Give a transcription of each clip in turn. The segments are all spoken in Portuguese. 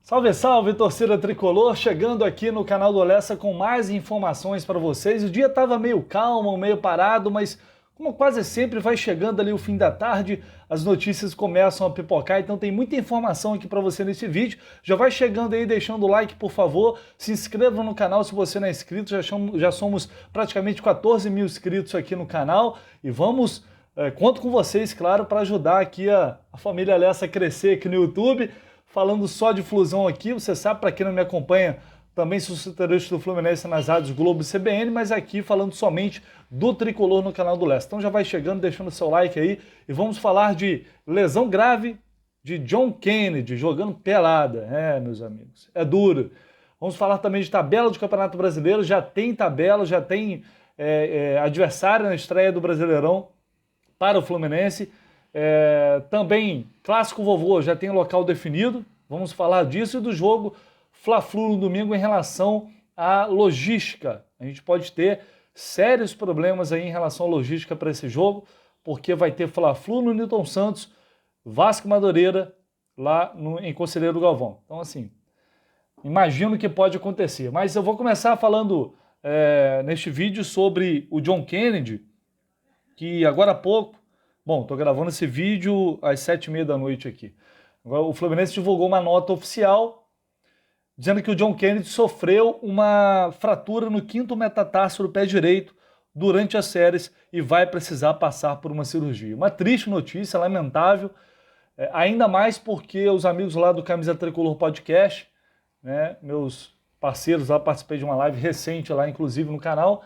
Salve, salve, torcida tricolor, chegando aqui no canal do Lessa com mais informações para vocês. O dia estava meio calmo, meio parado, mas como quase sempre vai chegando ali o fim da tarde, as notícias começam a pipocar, então tem muita informação aqui para você nesse vídeo. Já vai chegando aí, deixando o like, por favor, se inscreva no canal se você não é inscrito, já somos praticamente 14 mil inscritos aqui no canal e vamos, conto com vocês, claro, para ajudar aqui a família Lessa a crescer aqui no YouTube. Falando só de Flusão aqui, você sabe, para quem não me acompanha, também sou setorista do Fluminense nas rádios Globo e CBN, mas aqui falando somente do Tricolor no canal do Leste. Então já vai chegando, deixando seu like aí e vamos falar de lesão grave de John Kennedy, jogando pelada. Meus amigos, é duro. Vamos falar também de tabela do Campeonato Brasileiro, já tem tabela, já tem adversário na estreia do Brasileirão para o Fluminense. Também, clássico vovô, já tem local definido, vamos falar disso e do jogo Fla-Flu no domingo em relação à logística. A gente pode ter sérios problemas aí em relação à logística para esse jogo, porque vai ter Fla-Flu no Newton Santos, Vasco e Madureira lá em Conselheiro Galvão. Então assim, imagino que pode acontecer, mas eu vou começar falando neste vídeo sobre o John Kennedy, que agora há pouco, bom, estou gravando esse vídeo às 7h30 da noite aqui. Agora, o Fluminense divulgou uma nota oficial dizendo que o John Kennedy sofreu uma fratura no quinto metatarso do pé direito durante as séries e vai precisar passar por uma cirurgia. Uma triste notícia, lamentável, ainda mais porque os amigos lá do Camisa Tricolor Podcast, né, meus parceiros lá, participei de uma live recente lá, inclusive no canal,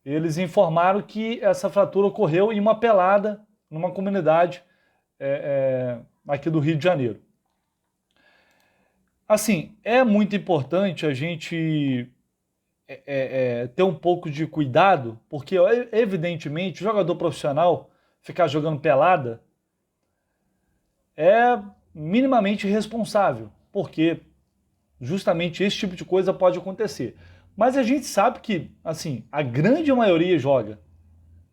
eles informaram que essa fratura ocorreu em uma pelada numa comunidade aqui do Rio de Janeiro. Assim, é muito importante a gente ter um pouco de cuidado, porque evidentemente o jogador profissional ficar jogando pelada é minimamente irresponsável, porque justamente esse tipo de coisa pode acontecer. Mas a gente sabe que, assim, a grande maioria joga.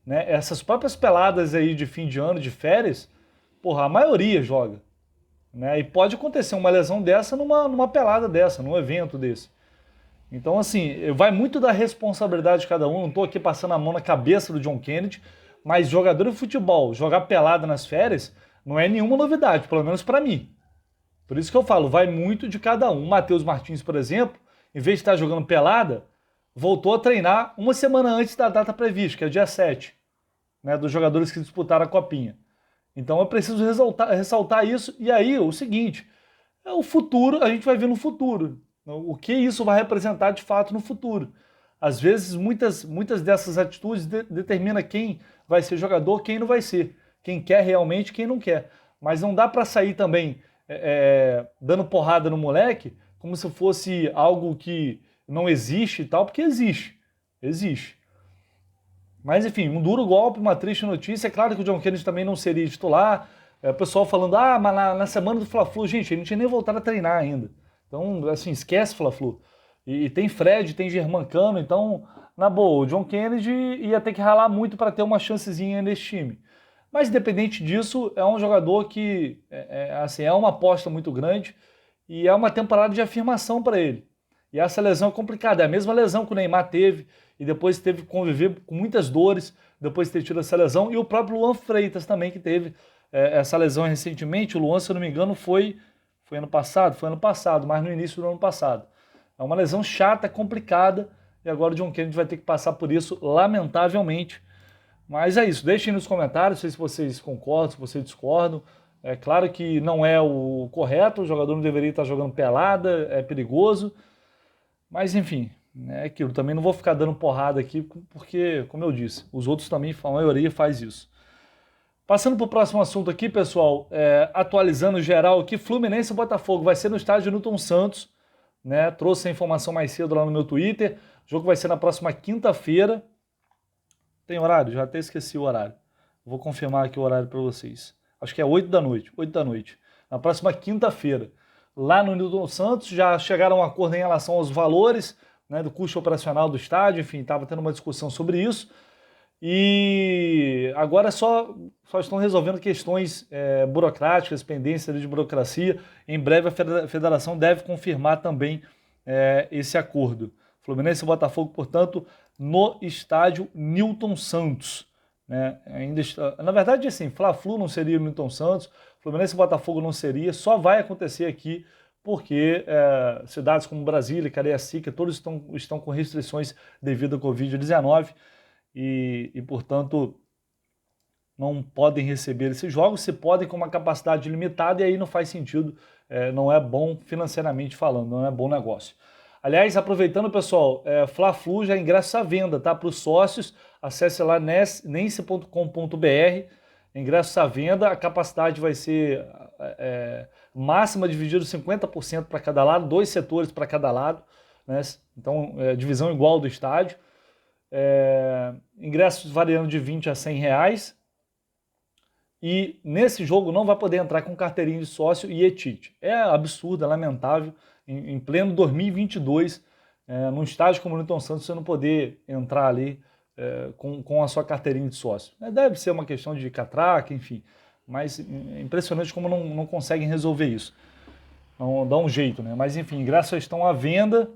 Né? Essas próprias peladas aí de fim de ano, de férias, porra, a maioria joga. Né? E pode acontecer uma lesão dessa numa pelada dessa, num evento desse. Então, assim, vai muito da responsabilidade de cada um. Não estou aqui passando a mão na cabeça do John Kennedy, mas jogador de futebol, jogar pelada nas férias, não é nenhuma novidade, pelo menos para mim. Por isso que eu falo, vai muito de cada um. O Matheus Martins, por exemplo, em vez de estar jogando pelada, voltou a treinar uma semana antes da data prevista, que é dia 7, né, dos jogadores que disputaram a Copinha. Então eu preciso ressaltar isso. E aí, o seguinte, o futuro, a gente vai ver no futuro. O que isso vai representar de fato no futuro. Às vezes, muitas dessas atitudes determinam quem vai ser jogador, quem não vai ser. Quem quer realmente, quem não quer. Mas não dá para sair também dando porrada no moleque, como se fosse algo que não existe e tal, porque existe. Existe. Mas enfim, um duro golpe, uma triste notícia. É claro que o John Kennedy também não seria titular. O pessoal falando, mas na semana do Fla-Flu, gente, ele não tinha nem voltado a treinar ainda. Então, assim, esquece Fla-Flu. E tem Fred, tem Germancano, então, na boa, o John Kennedy ia ter que ralar muito para ter uma chancezinha nesse time. Mas independente disso, é um jogador que assim, é uma aposta muito grande e é uma temporada de afirmação para ele. E essa lesão é complicada, é a mesma lesão que o Neymar teve e depois teve que conviver com muitas dores depois de ter tido essa lesão. E o próprio Luan Freitas também, que teve essa lesão recentemente. O Luan, se eu não me engano, foi ano passado, mas no início do ano passado. É uma lesão chata, complicada, e agora o John Kennedy vai ter que passar por isso, lamentavelmente. Mas é isso, deixem nos comentários, não sei se vocês concordam, se vocês discordam. É claro que não é o correto, o jogador não deveria estar jogando pelada, é perigoso. Mas enfim, é aquilo. Também não vou ficar dando porrada aqui, porque, como eu disse, os outros também, a maioria faz isso. Passando para o próximo assunto aqui, pessoal, atualizando geral aqui, Fluminense e Botafogo vai ser no estádio Newton Santos, né? Trouxe a informação mais cedo lá no meu Twitter. O jogo vai ser na próxima quinta-feira. Tem horário? Já até esqueci o horário. Vou confirmar aqui o horário para vocês. Acho que é 8 da noite. 8 da noite. Na próxima quinta-feira. Lá no Newton Santos, já chegaram a um acordo em relação aos valores, né, do custo operacional do estádio, enfim, estava tendo uma discussão sobre isso. E agora só estão resolvendo questões burocráticas, pendências de burocracia. Em breve a federação deve confirmar também esse acordo. Fluminense e Botafogo, portanto, no estádio Newton Santos. Né? Ainda está... Na verdade, assim, Fla-Flu não seria o Newton Santos, Fluminense e Botafogo não seria, só vai acontecer aqui porque cidades como Brasília, Cariacica, todos estão com restrições devido à Covid-19 e, portanto, não podem receber esses jogos, se podem com uma capacidade limitada e aí não faz sentido, não é bom financeiramente falando, não é bom negócio. Aliás, aproveitando, pessoal, Fla-Flu já ingresso à venda, tá? Para os sócios, acesse lá nense.com.br, ingressos à venda, a capacidade vai ser máxima dividido 50% para cada lado, 2 setores para cada lado, né? Então, divisão igual do estádio. Ingressos variando de 20 a 100 reais. E nesse jogo não vai poder entrar com carteirinha de sócio e etite. É absurdo, é lamentável, em pleno 2022, num estádio como o Newton Santos, você não poder entrar ali com a sua carteirinha de sócio. Deve ser uma questão de catraca, enfim, mas é impressionante como não conseguem resolver isso. Não dá um jeito, né? Mas enfim, ingressos estão à venda,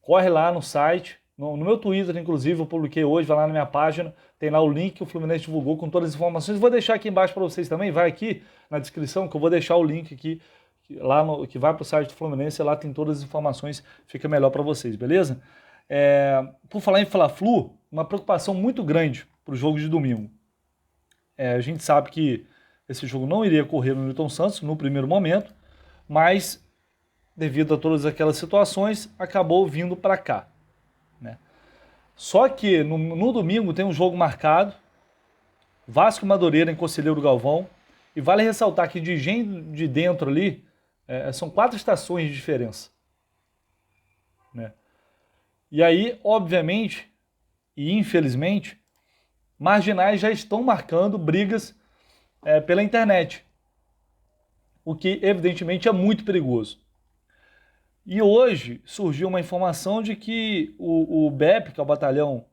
corre lá no site, no meu Twitter, inclusive, eu publiquei hoje, vai lá na minha página, tem lá o link que o Fluminense divulgou com todas as informações. Vou deixar aqui embaixo para vocês também, vai aqui na descrição, que eu vou deixar o link aqui, que vai para o site do Fluminense, lá tem todas as informações, fica melhor para vocês, beleza? Por falar em Fla-Flu, uma preocupação muito grande para o jogo de domingo. A gente sabe que esse jogo não iria correr no Newton Santos no primeiro momento, mas devido a todas aquelas situações, acabou vindo para cá. Né? Só que no domingo tem um jogo marcado, Vasco e Madureira em Conselheiro Galvão, e vale ressaltar que de Engenho de Dentro ali, são 4 estações de diferença. Né? E aí, obviamente, e infelizmente, marginais já estão marcando brigas pela internet, o que evidentemente é muito perigoso. E hoje surgiu uma informação de que o BEP, que é o Batalhão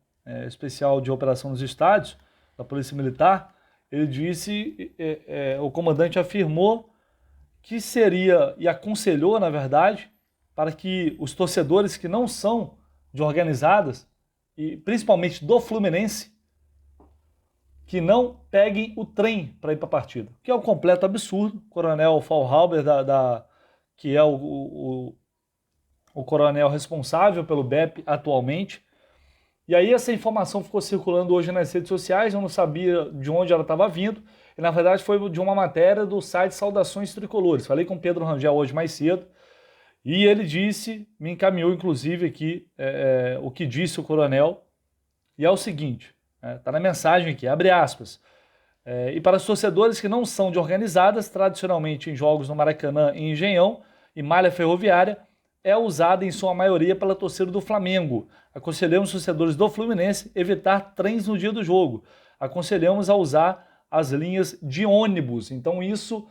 Especial de Operação nos Estádios, da Polícia Militar, ele disse, o comandante afirmou que seria, e aconselhou, na verdade, para que os torcedores que não são de organizadas, e principalmente do Fluminense, que não peguem o trem para ir para a partida, que é um completo absurdo. O Coronel Faulhaber, que é o coronel responsável pelo BEP atualmente. E aí essa informação ficou circulando hoje nas redes sociais, eu não sabia de onde ela estava vindo, e na verdade foi de uma matéria do site Saudações Tricolores. Falei com o Pedro Rangel hoje mais cedo, e ele disse, me encaminhou inclusive aqui o que disse o coronel, e é o seguinte, está na mensagem aqui, abre aspas, e para os torcedores que não são de organizadas, tradicionalmente em jogos no Maracanã e Engenhão e Malha Ferroviária, é usada em sua maioria pela torcida do Flamengo. Aconselhamos os torcedores do Fluminense evitar trens no dia do jogo. Aconselhamos a usar as linhas de ônibus. Então isso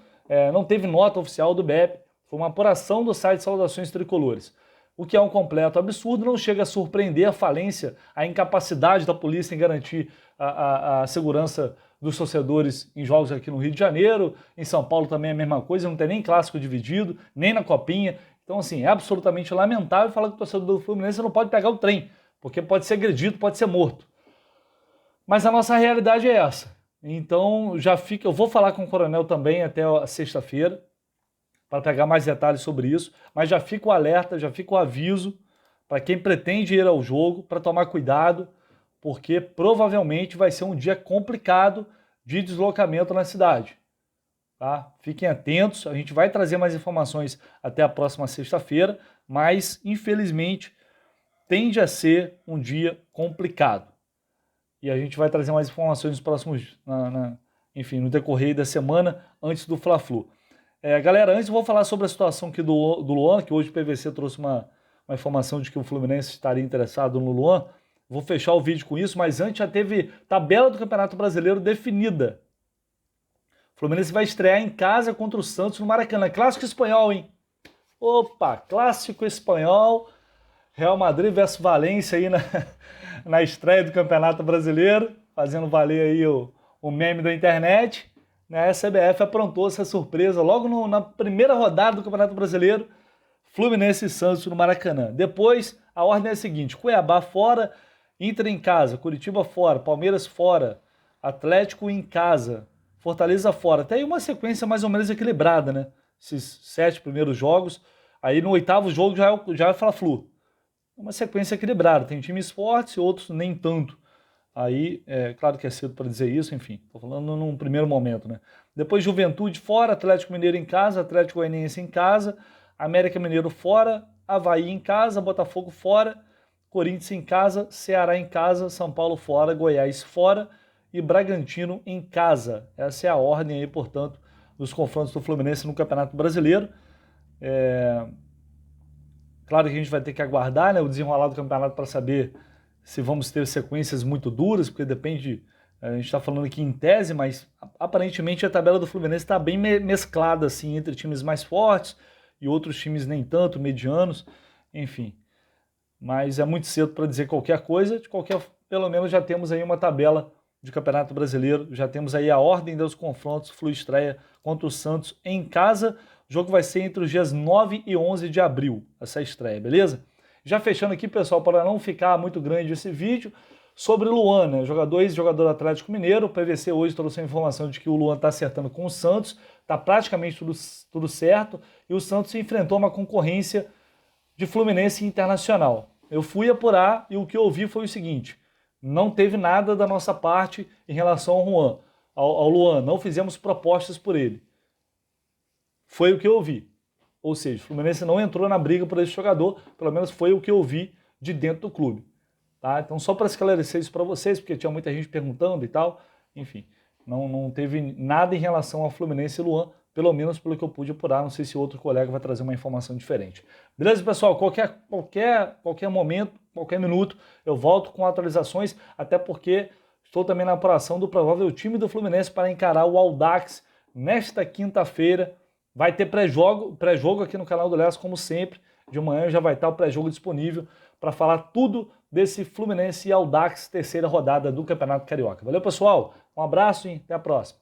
não teve nota oficial do BEP, foi uma apuração do site Saudações Tricolores. O que é um completo absurdo, não chega a surpreender a falência, a incapacidade da polícia em garantir a segurança dos torcedores em jogos aqui no Rio de Janeiro, em São Paulo também é a mesma coisa, não tem nem clássico dividido, nem na Copinha. Então, assim, é absolutamente lamentável falar que o torcedor do Fluminense não pode pegar o trem, porque pode ser agredido, pode ser morto. Mas a nossa realidade é essa. Então, eu vou falar com o coronel também até a sexta-feira, para pegar mais detalhes sobre isso, mas já fica o alerta, já fica o aviso para quem pretende ir ao jogo, para tomar cuidado, porque provavelmente vai ser um dia complicado de deslocamento na cidade. Tá? Fiquem atentos, a gente vai trazer mais informações até a próxima sexta-feira, mas infelizmente tende a ser um dia complicado. E a gente vai trazer mais informações nos próximos, enfim, no decorrer da semana, antes do Fla-Flu. Galera, antes eu vou falar sobre a situação aqui do Luan, que hoje o PVC trouxe uma informação de que o Fluminense estaria interessado no Luan. Vou fechar o vídeo com isso, mas antes já teve tabela do Campeonato Brasileiro definida. O Fluminense vai estrear em casa contra o Santos no Maracanã. Clássico espanhol, hein? Opa, clássico espanhol. Real Madrid versus Valência aí na estreia do Campeonato Brasileiro, fazendo valer aí o meme da internet, né? A CBF aprontou essa surpresa logo na primeira rodada do Campeonato Brasileiro, Fluminense e Santos no Maracanã. Depois, a ordem é a seguinte: Cuiabá fora, Inter em casa, Curitiba fora, Palmeiras fora, Atlético em casa, Fortaleza fora. Até aí uma sequência mais ou menos equilibrada, né? Esses 7 primeiros jogos. Aí no 8º jogo já é Fla-Flu. Uma sequência equilibrada. Tem times fortes e outros nem tanto. Aí, claro que é cedo para dizer isso, enfim. Estou falando num primeiro momento, né? Depois Juventude fora, Atlético Mineiro em casa, Atlético Goianiense em casa, América Mineiro fora, Avaí em casa, Botafogo fora, Corinthians em casa, Ceará em casa, São Paulo fora, Goiás fora e Bragantino em casa. Essa é a ordem aí, portanto, dos confrontos do Fluminense no Campeonato Brasileiro. Claro que a gente vai ter que aguardar, né, o desenrolar do campeonato para saber se vamos ter sequências muito duras, porque depende, a gente está falando aqui em tese, mas aparentemente a tabela do Fluminense está bem mesclada assim, entre times mais fortes e outros times nem tanto, medianos, enfim. Mas é muito cedo para dizer qualquer coisa, pelo menos já temos aí uma tabela de Campeonato Brasileiro, já temos aí a ordem dos confrontos, Flu-estreia contra o Santos em casa. O jogo vai ser entre os dias 9 e 11 de abril, essa estreia, beleza? Já fechando aqui, pessoal, para não ficar muito grande esse vídeo, sobre Luan, né? Jogador do Atlético Mineiro. O PVC hoje trouxe a informação de que o Luan está acertando com o Santos, está praticamente tudo certo, e o Santos enfrentou uma concorrência de Fluminense Internacional. Eu fui apurar e o que eu ouvi foi o seguinte: não teve nada da nossa parte em relação ao Luan, não fizemos propostas por ele. Foi o que eu ouvi. Ou seja, o Fluminense não entrou na briga por esse jogador, pelo menos foi o que eu ouvi de dentro do clube. Tá? Então, só para esclarecer isso para vocês, porque tinha muita gente perguntando e tal, enfim, não teve nada em relação ao Fluminense e Luan, pelo menos pelo que eu pude apurar. Não sei se outro colega vai trazer uma informação diferente. Beleza, pessoal? Qualquer momento, qualquer minuto, eu volto com atualizações, até porque estou também na apuração do provável time do Fluminense para encarar o Audax nesta quinta-feira. Vai ter pré-jogo aqui no canal do Lessa, como sempre. De manhã já vai estar o pré-jogo disponível para falar tudo desse Fluminense e Audax, terceira rodada do Campeonato Carioca. Valeu, pessoal? Um abraço e até a próxima.